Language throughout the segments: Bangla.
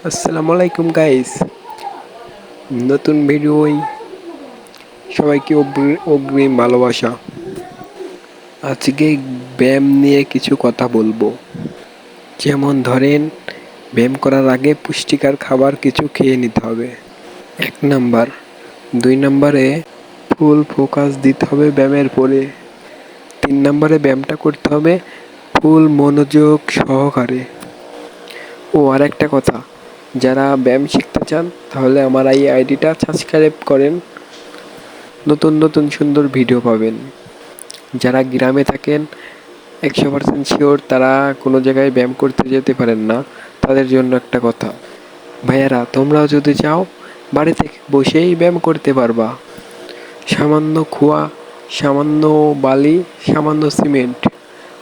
আসসালামু আলাইকুম গাইস, নতুন ভিডিওয় সবাইকে অগ্রিম ভালোবাসা। আজকে ব্যায়াম নিয়ে কিছু কথা বলবো। যেমন ধরেন, ব্যায়াম করার আগে পুষ্টিকর খাবার কিছু খেয়ে নিতে হবে 1 নাম্বার। 2 নাম্বারে ফুল ফোকাস দিতে হবে ব্যায়ামের পরে। 3 নাম্বারে ব্যায়ামটা করতে হবে ফুল মনোযোগ সহকারে। ও আরেকটা কথা, যারা ব্যায়াম শিখতে চান তাহলে আমার এই আইডিটা সাবস্ক্রাইব করেন, নতুন নতুন সুন্দর ভিডিও পাবেন। যারা গ্রামে থাকেন 100% শিওর তারা কোনো জায়গায় ব্যায়াম করতে যেতে পারেন না, তাদের জন্য একটা কথা, ভাইয়ারা তোমরাও যদি চাও বাড়ি থেকে বসেই ব্যায়াম করতে পারবা। সামান্য খোয়া, সামান্য বালি, সামান্য সিমেন্ট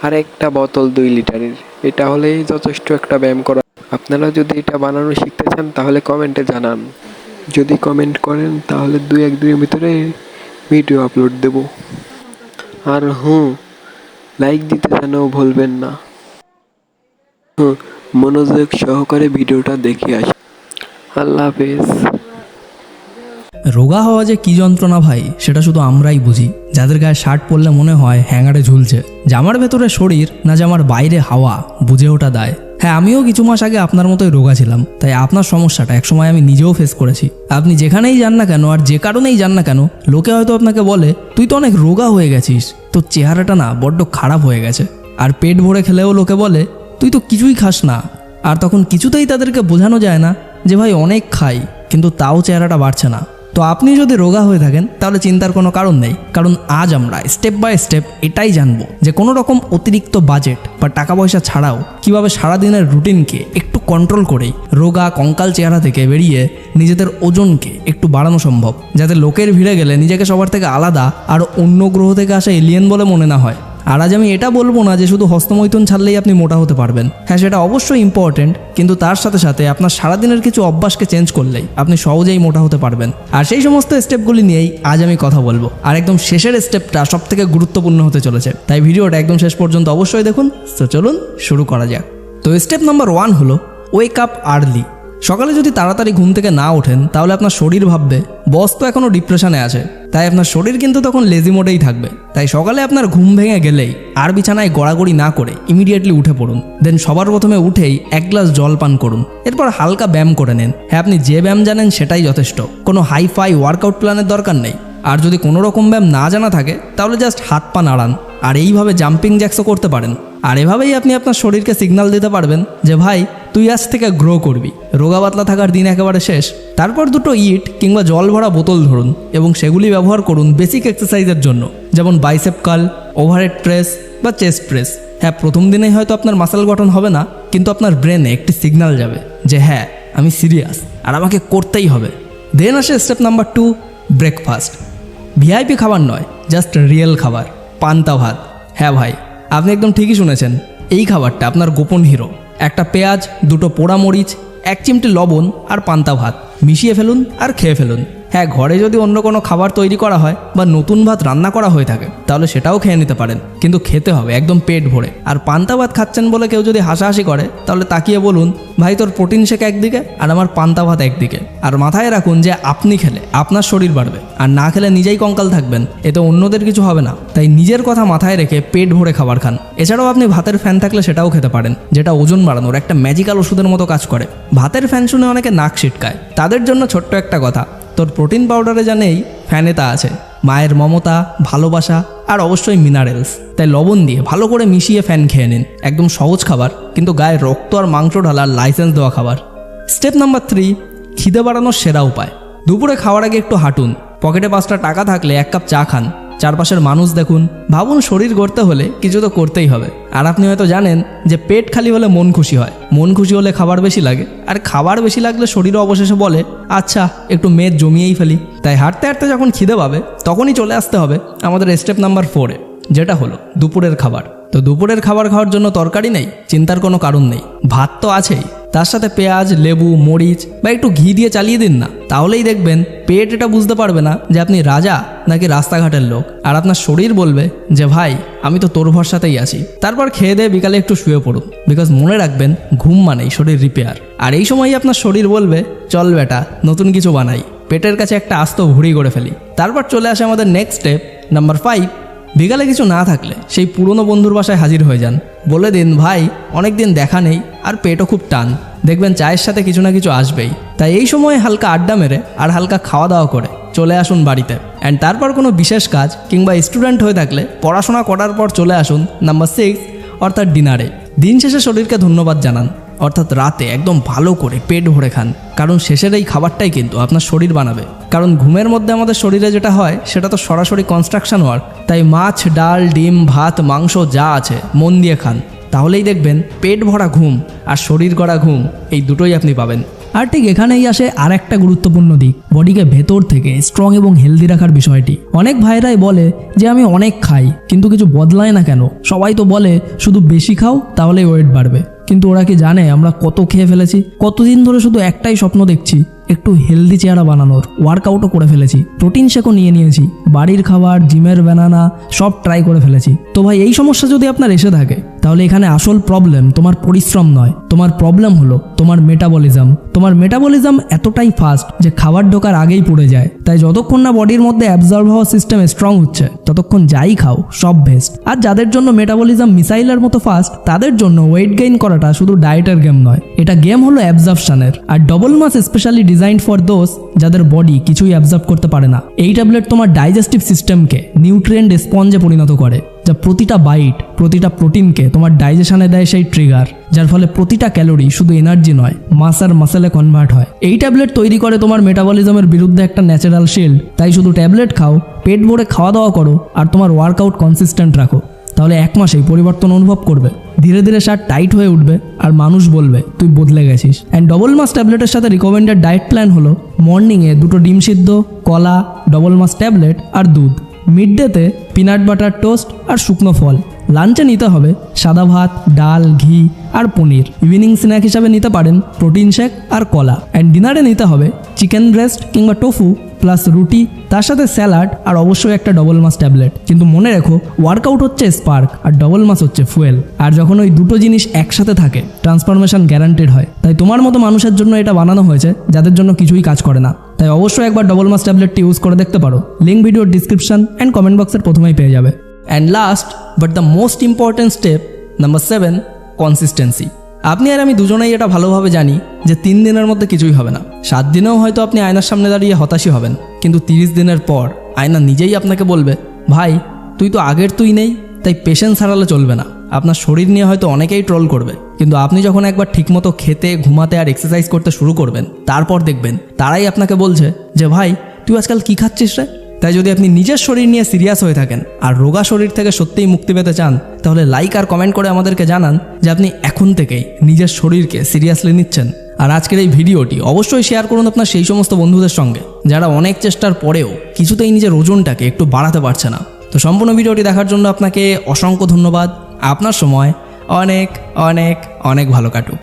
আর একটা বোতল 2 লিটারের, এটা হলেই যথেষ্ট একটা ব্যায়াম করা। আপনারা যদি এটা বানানো শিখতে চান তাহলে কমেন্টে জানান। যদি কমেন্ট করেন তাহলে 2-1 দিনের ভিতরে ভিডিও আপলোড দেব। আর লাইক দিতে যেন ভুলবেন না। মনোযোগ সহকারে ভিডিওটা দেখে আসি। আল্লাহ হাফেজ। রোগা হওয়া যে কি যন্ত্রণা ভাই, সেটা শুধু আমরাই বুঝি, যাদের গায়ে শার্ট পরলে মনে হয় হ্যাঙ্গারে ঝুলছে। জামার ভেতরে শরীর না জামার বাইরে হাওয়া, বুঝে ওটা দায়। হ্যাঁ, আমিও কিছু মাস আগে আপনার মতোই রোগা ছিলাম, তাই আপনার সমস্যাটা একসময় আমি নিজেও ফেস করেছি। আপনি যেখানেই যান না কেন আর যে কারণেই যান না কেন, লোকে হয়তো আপনাকে বলে তুই তো অনেক রোগা হয়ে গেছিস, তোর চেহারাটা না বড্ড খারাপ হয়ে গেছে। আর পেট ভরে খেলেও লোকে বলে তুই তো কিছুই খাস না। আর তখন কিছুতেই তাদেরকে বোঝানো যায় না যে ভাই অনেক খাই, কিন্তু তাও চেহারাটা বাড়ছে না। তো আপনি যদি রোগা হয়ে থাকেন তাহলে চিন্তার কোনো কারণ নেই, কারণ আজ আমরা স্টেপ বাই স্টেপ এটাই জানবো যে কোনো রকম অতিরিক্ত বাজেট বা টাকা পয়সা ছাড়াও কিভাবে সারাদিনের রুটিনকে একটু কন্ট্রোল করেই রোগা কঙ্কাল চেহারা থেকে বেরিয়ে নিজেদের ওজনকে একটু বাড়ানো সম্ভব, যাতে লোকের ভিড়ে গেলে নিজেকে সবার থেকে আলাদা আর অন্য গ্রহ থেকে আসা এলিয়েন বলে মনে না হয়। আর আজ আমি এটা বলবো না যে শুধু হস্তমৈথুন ছাড়লেই আপনি মোটা হতে পারবেন। হ্যাঁ, সেটা অবশ্যই ইম্পর্টেন্ট, কিন্তু তার সাথে সাথে আপনার সারাদিনের কিছু অভ্যাসকে চেঞ্জ করলেই আপনি সহজেই মোটা হতে পারবেন। আর সেই সমস্ত স্টেপগুলি নিয়েই আজ আমি কথা বলবো। আর একদম শেষের স্টেপটা সব থেকে গুরুত্বপূর্ণ হতে চলেছে, তাই ভিডিওটা একদম শেষ পর্যন্ত অবশ্যই দেখুন। তো চলুন শুরু করা যাক। তো স্টেপ নাম্বার 1 হলো ওয়েক আপ আর্লি। সকালে যদি তাড়াতাড়ি ঘুম থেকে না ওঠেন তাহলে আপনার শরীর ভাববে বস তো এখনও ডিপ্রেশনে আছে, তাই আপনার শরীর কিন্তু তখন লেজি মোডেই থাকবে। তাই সকালে আপনার ঘুম ভেঙে গেলেই আর বিছানায় গড়াগড়ি না করে ইমিডিয়েটলি উঠে পড়ুন। দেন সবার প্রথমে উঠেই 1 গ্লাস জল পান করুন, এরপর হালকা ব্যায়াম করে নিন। হ্যাঁ, আপনি যে ব্যায়াম জানেন সেটাই যথেষ্ট, কোনো হাইফাই ওয়ার্কআউট প্ল্যানের দরকার নেই। আর যদি কোনো রকম ব্যায়াম না জানা থাকে তাহলে জাস্ট হাত পা নাড়ান, আর এইভাবে জাম্পিং জ্যাক্সও করতে পারেন। আর এভাবেই আপনি আপনার শরীরকে সিগন্যাল দিতে পারবেন যে ভাই তুই আজ থেকে গ্রো করবি, রোগা পাতলা থাকার দিন একেবারে শেষ। তারপর 2টো ইট কিংবা জল ভরা বোতল ধরুন এবং সেগুলি ব্যবহার করুন বেসিক এক্সারসাইজের জন্য, যেমন বাইসেপ কার্ল, ওভারহেড প্রেস বা চেস্ট প্রেস। হ্যাঁ, প্রথম দিনেই হয়তো আপনার মাসেল গঠন হবে না, কিন্তু আপনার ব্রেনে একটি সিগন্যাল যাবে যে হ্যাঁ আমি সিরিয়াস আর আমাকে করতেই হবে। দেন আসে স্টেপ নাম্বার 2, ব্রেকফাস্ট। ভিআইপি খাবার নয়, জাস্ট রিয়েল খাবার, পান্তা ভাত। হ্যাঁ ভাই, আপনি একদম ঠিকই শুনেছেন, এই খাবারটা আপনার গোপন হিরো। একটা পেঁয়াজ, 2টো পোড়া মরিচ, 1 চিমটি লবণ আর পান্তা ভাত মিশিয়ে ফেলুন আর খেয়ে ফেলুন। হ্যাঁ, ঘরে যদি অন্য কোনো খাবার তৈরি করা হয় বা নতুন ভাত রান্না করা হয়ে থাকে তাহলে সেটাও খেয়ে নিতে পারেন, কিন্তু খেতে হবে একদম পেট ভরে। আর পান্তা ভাত খাচ্ছেন বলে কেউ যদি হাসাহাসি করে তাহলে তাকিয়ে বলুন ভাই তোর প্রোটিন শেক একদিকে আর আমার পান্তা ভাত একদিকে। আর মাথায় রাখুন যে আপনি খেলে আপনার শরীর বাড়বে, আর না খেলে নিজেই কঙ্কাল থাকবেন, এতে অন্যদের কিছু হবে না। তাই নিজের কথা মাথায় রেখে পেট ভরে খাবার খান। এছাড়াও আপনি ভাতের ফ্যান থাকলে সেটাও খেতে পারেন, যেটা ওজন বাড়ানোর একটা ম্যাজিক্যাল ওষুধের মতো কাজ করে। ভাতের ফ্যান শুনে অনেকে নাক ছিটকায়, তাদের জন্য ছোট্ট একটা কথা, তোর প্রোটিন পাউডারে যা নেই ফ্যানে তা আছে, মায়ের মমতা, ভালোবাসা আর অবশ্যই মিনারেলস। তাই লবণ দিয়ে ভালো করে মিশিয়ে ফ্যান খেয়ে নিন। একদম সহজ খাবার, কিন্তু গায়ে রক্ত আর মাংস ঢালার লাইসেন্স দেওয়া খাবার। স্টেপ নাম্বার 3, খিদে বাড়ানোর সেরা উপায়। দুপুরে খাওয়ার আগে একটু হাঁটুন, পকেটে 5টা টাকা থাকলে 1 কাপ চা খান, চারপাশের মানুষ দেখুন। ভাবুন শরীর গড়তে হলে কিছু তো করতেই হবে। আর আপনি হয়তো জানেন যে পেট খালি হলে মন খুশি হয়, মন খুশি হলে খাবার বেশি লাগে, আর খাবার বেশি লাগলে শরীরও অবশেষে বলে আচ্ছা একটু মেদ জমিয়েই ফেলি। তাই হাঁটতে হাঁটতে যখন খিদে পাবে তখনই চলে আসতে হবে আমাদের স্টেপ নাম্বার 4-এ, যেটা হলো দুপুরের খাবার। তো দুপুরের খাবার খাওয়ার জন্য তরকারি নেই, চিন্তার কোনো কারণ নেই, ভাত তো আছেই, তার সাথে পেঁয়াজ, লেবু, মরিচ বা একটু ঘি দিয়ে চালিয়ে দিন না। তাহলেই দেখবেন পেট এটা বুঝতে পারবে না যে আপনি রাজা নাকি রাস্তাঘাটের লোক, আর আপনার শরীর বলবে যে ভাই আমি তো তোর ভরসাতেই আছি। তারপর খেয়ে দিয়ে বিকালে একটু শুয়ে পড়ুন, বিকজ মনে রাখবেন ঘুম মানেই শরীর রিপেয়ার। আর এই সময়ই আপনার শরীর বলবে চল বেটা নতুন কিছু বানাই, পেটের কাছে একটা আস্ত ভুঁড়ি করে ফেলি। তারপর চলে আসে আমাদের নেক্সট স্টেপ নাম্বার 5। বিকালে কিছু না থাকলে সেই পুরনো বন্ধুর বাসায় হাজির হয়ে যান, বলে দিন ভাই অনেক দিন দেখা নেই আর পেটও খুব টান, দেখবেন চায়ের সাথে কিছু না কিছু আসবেই। তাই এই সময়ে হালকা আড্ডা মেরে আর হালকা খাওয়া দাওয়া করে চলে আসুন বাড়িতে। অ্যান্ড তারপর কোনো বিশেষ কাজ কিংবা স্টুডেন্ট হয়ে থাকলে পড়াশোনা করার পর চলে আসুন নাম্বার 6 অর্থাৎ ডিনারে। দিন শেষে শরীরকে ধন্যবাদ জানান, অর্থাৎ রাতে একদম ভালো করে পেট ভরে খান, কারণ শেষের এই খাবারটাই কিন্তু আপনার শরীর বানাবে। কারণ ঘুমের মধ্যে আমাদের শরীরে যেটা হয় সেটা তো সরাসরি কনস্ট্রাকশন ওয়ার্ক। তাই মাছ, ডাল, ডিম, ভাত, মাংস যা আছে মন দিয়ে খান, তাহলেই দেখবেন পেট ভরা ঘুম আর শরীর গড়া ঘুম এই দুটোই আপনি পাবেন। আর ঠিক এখানেই আসে আর একটা গুরুত্বপূর্ণ দিক, বডিকে ভেতর থেকে স্ট্রং এবং হেলদি রাখার বিষয়টি। অনেক ভাইরাই বলে যে আমি অনেক খাই কিন্তু কিছু বদলায় না কেন, সবাই তো বলে শুধু বেশি খাও তাহলেই ওয়েট বাড়বে। কিন্তু ওরা কি জানে আমরা কত খেয়ে ফেলেছি? কতদিন ধরে শুধু একটাই স্বপ্ন দেখছি, একটু হেলদি চেহারা বানানোর। ওয়ার্কআউটও করে ফেলেছি, প্রোটিন শেকও নিয়ে নিয়েছি, বাড়ির খাবার, জিমের বানানা সব ট্রাই করে ফেলেছি। তো ভাই এই সমস্যা যদি আপনার এসে থাকে তাহলে এখানে আসল প্রবলেম তোমার পরিশ্রম নয়, তোমার প্রবলেম হলো তোমার মেটাবলিজম। তোমার মেটাবলিজম এতটাই ফাস্ট যে খাবার ঢোকার আগেই পুড়ে যায়। তাই যতক্ষণ না বডির মধ্যে অ্যাবজর্ব হওয়া সিস্টেম স্ট্রং হচ্ছে ততক্ষণ যাই খাও সব বেস্ট। আর যাদের জন্য মেটাবলিজম মিসাইলের মতো ফাস্ট তাদের জন্য ওয়েট গেইন করাটা শুধু ডায়েটের গেম নয়, এটা গেম হলো অ্যাবজর্পশনের। আর double mass specially designed for those যাদের বডি কিছুই অ্যাবজর্ব করতে পারে না। এই ট্যাবলেট তোমার ডাইজেস্টিভ সিস্টেমকে নিউট্রিয়েন্ট স্পঞ্জে পরিণত করে, যা প্রতিটা বাইট, প্রতিটা প্রোটিনকে তোমার ডাইজেশনে দেয় সেই ট্রিগার, যার ফলে প্রতিটা ক্যালোরি শুধু এনার্জি নয় মাস আর মাসেলে কনভার্ট হয়। এই ট্যাবলেট তৈরি করে তোমার মেটাবলিজমের বিরুদ্ধে একটা ন্যাচারাল শিল্ড। তাই শুধু ট্যাবলেট খাও, পেট ভরে খাওয়া দাওয়া করো আর তোমার ওয়ার্কআউট কনসিস্টেন্ট রাখো, তাহলে 1 মাসেই পরিবর্তন অনুভব করবে। ধীরে ধীরে শার্ট টাইট হয়ে উঠবে আর মানুষ বলবে তুই বদলে গেছিস। অ্যান্ড ডবল মাস ট্যাবলেটের সাথে রিকমেন্ডেড ডায়েট প্ল্যান হলো মর্নিংয়ে 2টো ডিম সিদ্ধ, কলা, ডবল মাস ট্যাবলেট আর দুধ। মিড ডেতে পিনাট বাটার টোস্ট আর শুকনো ফল। লাঞ্চে নিতে হবে সাদা ভাত, ডাল, ঘি আর পনির। ইভিনিং স্ন্যাক হিসাবে নিতে পারেন প্রোটিন শেক আর কলা। অ্যান্ড ডিনারে নিতে হবে চিকেন ব্রেস্ট কিংবা টোফু প্লাস রুটি, তার সাথে স্যালাড আর অবশ্যই একটা ডবল মাস ট্যাবলেট। কিন্তু মনে রেখো ওয়ার্কআউট হচ্ছে স্পার্ক আর ডবল মাস হচ্ছে ফুয়েল। আর যখন ওই দুটো জিনিস একসাথে থাকে ট্রান্সফরমেশন গ্যারান্টেড হয়। তাই তোমার মতো মানুষের জন্য এটা বানানো হয়েছে যাদের জন্য কিছুই কাজ করে না। তাই অবশ্যই একবার ডবল মাস ট্যাবলেটটি ইউজ করে দেখতে পারো। লিঙ্ক ভিডিওর ডিসক্রিপশন অ্যান্ড কমেন্ট বক্সের প্রথমেই পেয়ে যাবে। And last but the most important step number 7 consistency. আপনি আর আমি দুজনেই এটা ভালোভাবে জানি যে 3 দিনের মধ্যে কিছুই হবে না। 7 দিনেও হয়তো আপনি আয়নার সামনে দাঁড়িয়ে হতাশই হবেন, কিন্তু 30 দিনের পর আয়না নিজেই আপনাকে বলবে ভাই তুই তো আগের তুই নেই। তাই পেশেন্স হারালে চলবে না। আপনার শরীর নিয়ে হয়তো অনেকেই ট্রোল করবে, কিন্তু আপনি যখন একবার ঠিকমতো খেতে, ঘুমাতে আর এক্সারসাইজ করতে শুরু করবেন তারপর দেখবেন তারাই আপনাকে বলছে যে ভাই তুই আজকাল কী খাচ্ছিস রে। তাই যদি আপনি নিজের শরীর নিয়ে সিরিয়াস হয়ে থাকেন আর রোগা শরীর থেকে সত্যিই মুক্তি পেতে চান তাহলে লাইক আর কমেন্ট করে আমাদেরকে জানান যে আপনি এখন থেকেই নিজের শরীরকে সিরিয়াসলি নিচ্ছেন। আর আজকের এই ভিডিওটি অবশ্যই শেয়ার করুন আপনার সেই সমস্ত বন্ধুদের সঙ্গে যারা অনেক চেষ্টার পরেও কিছুতেই নিজের ওজনটাকে একটু বাড়াতে পারছে না। তো সম্পূর্ণ ভিডিওটি দেখার জন্য আপনাকে অসংখ্য ধন্যবাদ। আপনার সময় অনেক অনেক অনেক ভালো কাটুক।